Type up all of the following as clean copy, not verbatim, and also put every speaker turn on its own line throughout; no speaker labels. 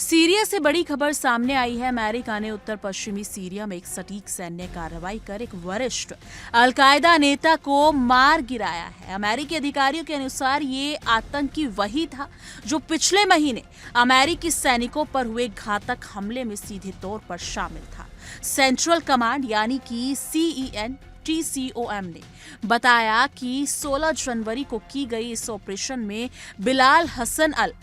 Syria से बड़ी खबर सामने आई है। अमेरिका ने उत्तर पश्चिमी सीरिया में एक सटीक सैन्य कार्रवाई कर एक वरिष्ठ अलकायदा नेता को मार गिराया है। अमेरिकी अधिकारियों के अनुसार ये आतंकी वही था जो पिछले महीने अमेरिकी सैनिकों पर हुए घातक हमले में सीधे तौर पर शामिल था। सेंट्रल कमांड यानी कि CENTCOM ने बताया कि 16 जनवरी को की गई इस ऑपरेशन में बिलाल हसन अल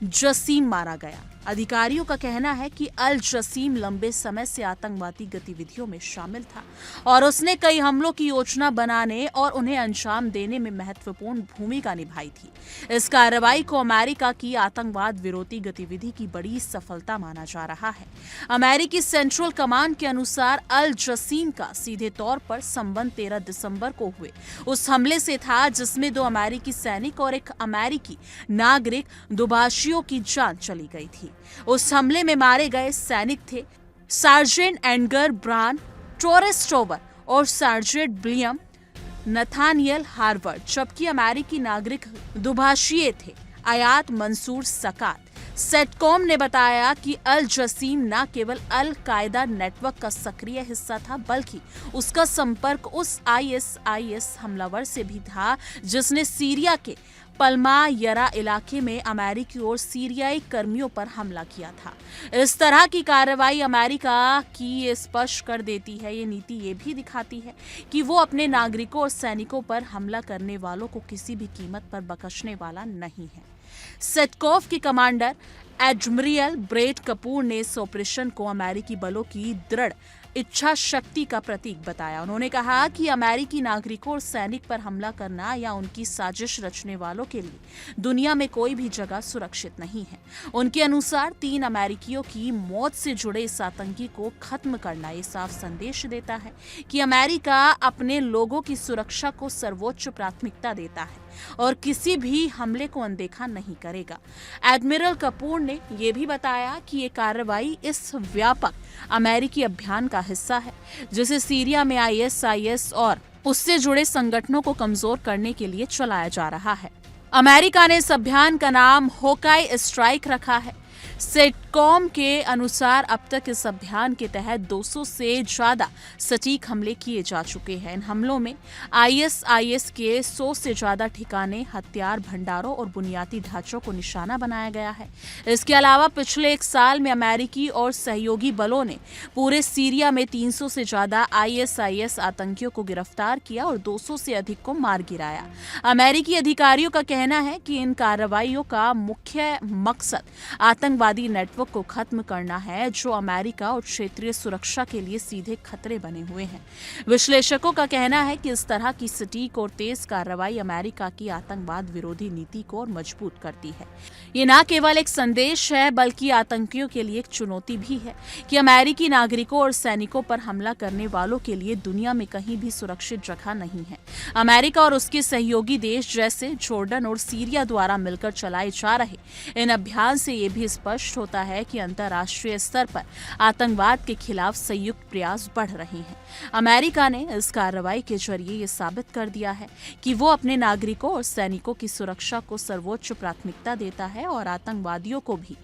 जसीम मारा गया। अधिकारियों का कहना है कि अल जसीम लंबे समय से आतंकवादी गतिविधियों में शामिल था और उसने कई हमलों की योजना बनाने और उन्हें अंजाम देने में महत्वपूर्ण भूमिका निभाई थी। इस कार्रवाई को अमेरिका की आतंकवाद विरोधी गतिविधि की बड़ी सफलता माना जा रहा है। अमेरिकी सेंट्रल कमांड के अनुसार अल जसीम का सीधे तौर पर संबंध 13 दिसंबर को हुए उस हमले से था जिसमें 2 अमेरिकी सैनिक और एक अमेरिकी नागरिक दुभाषियों की जान चली गई थी। उस हमले में मारे गए सैनिक थे सार्जेंट एडगर ब्रान टोरेस्टोवर और सार्जेंट विलियम नथानियल हार्वर्ड, जबकि अमेरिकी नागरिक दुभाषिए थे आयात मंसूर सकात। सेंटकॉम ने बताया कि अल जसीम न केवल अल कायदा नेटवर्क का सक्रिय हिस्सा था बल्कि उसका संपर्क उस ISIS हमलावर से भी था जिसने सीरिया के पल्मायरा इलाके में अमेरिकी और सीरियाई कर्मियों पर हमला किया था। इस तरह की कार्रवाई अमेरिका की ये स्पष्ट कर देती है, ये नीति ये भी दिखाती है कि वो अपने नागरिकों और सैनिकों पर हमला करने वालों को किसी भी कीमत पर बख्शने वाला नहीं है। सेंटकॉम के कमांडर एडमिरल ब्रेट कपूर ने इस ऑपरेशन को अमेरिकी बलों की दृढ़ इच्छा शक्ति का प्रतीक बताया। उन्होंने कहा कि अमेरिकी नागरिकों और सैनिक पर हमला करना या उनकी साजिश रचने वालों के लिए दुनिया में कोई भी जगह सुरक्षित नहीं है। उनके अनुसार 3 अमेरिकियों की मौत से जुड़े इस आतंकी को खत्म करना ये साफ संदेश देता है कि अमेरिका अपने लोगों की सुरक्षा को सर्वोच्च प्राथमिकता देता है और किसी भी हमले को अनदेखा नहीं करेगा। एडमिरल कपूर ने यह भी बताया कि ये कार्रवाई इस व्यापक अमेरिकी अभियान का हिस्सा है जिसे सीरिया में ISIS और उससे जुड़े संगठनों को कमजोर करने के लिए चलाया जा रहा है। अमेरिका ने इस अभियान का नाम होकाई स्ट्राइक रखा है। सेंटकॉम के अनुसार अब तक इस अभियान के तहत 200 से ज्यादा सटीक हमले किए जा चुके हैं। इन हमलों में ISIS के 100 से ज्यादा ठिकाने, हथियार भंडारों और बुनियादी ढांचों को निशाना बनाया गया है। इसके अलावा पिछले 1 साल में अमेरिकी और सहयोगी बलों ने पूरे सीरिया में 300 से ज्यादा ISIS आतंकियों को गिरफ्तार किया और 200 से अधिक को मार गिराया। अमेरिकी अधिकारियों का कहना है कि इन कार्रवाइयों का मुख्य मकसद आतंकवादी नेटवर्क को खत्म करना है जो अमेरिका और क्षेत्रीय सुरक्षा के लिए सीधे खतरे बने हुए हैं। विश्लेषकों का कहना है कि इस तरह की सटीक और तेज कार्रवाई अमेरिका की आतंकवाद विरोधी नीति को और मजबूत करती है। ये न केवल एक संदेश है बल्कि आतंकियों के लिए एक चुनौती भी है कि अमेरिकी नागरिकों और सैनिकों पर हमला करने वालों के लिए दुनिया में कहीं भी सुरक्षित जगह नहीं है। अमेरिका और उसके सहयोगी देश जैसे जॉर्डन और सीरिया द्वारा मिलकर चलाए जा रहे इन अभियान से ये भी स्पष्ट होता है कि अंतर्राष्ट्रीय स्तर पर आतंकवाद के खिलाफ संयुक्त प्रयास बढ़ रहे हैं। अमेरिका ने इस कार्रवाई के जरिए ये साबित कर दिया है कि वो अपने नागरिकों और सैनिकों की सुरक्षा को सर्वोच्च प्राथमिकता देता है और आतंकवादियों को भी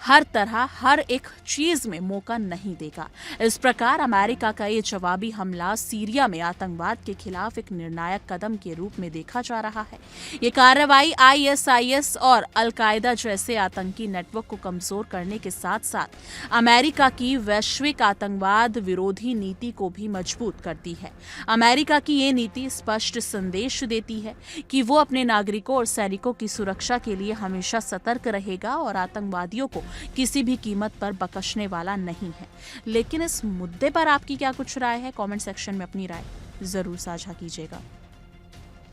हर तरह हर एक चीज में मौका नहीं देगा। इस प्रकार अमेरिका का ये जवाबी हमला सीरिया में आतंकवाद के खिलाफ एक निर्णायक कदम के रूप में देखा जा रहा है। ये कार्रवाई ISIS और अल कायदा जैसे आतंकी नेटवर्क को कमजोर करने के साथ साथ अमेरिका की वैश्विक आतंकवाद विरोधी नीति को भी मजबूत करती है। अमेरिका की ये नीति स्पष्ट संदेश देती है कि वो अपने नागरिकों और सैनिकों की सुरक्षा के लिए हमेशा सतर्क रहेगा और आतंकवादियों को किसी भी कीमत पर बख्शने वाला नहीं है। लेकिन इस मुद्दे पर आपकी क्या कुछ राय है? कमेंट सेक्शन में अपनी राय जरूर साझा कीजिएगा।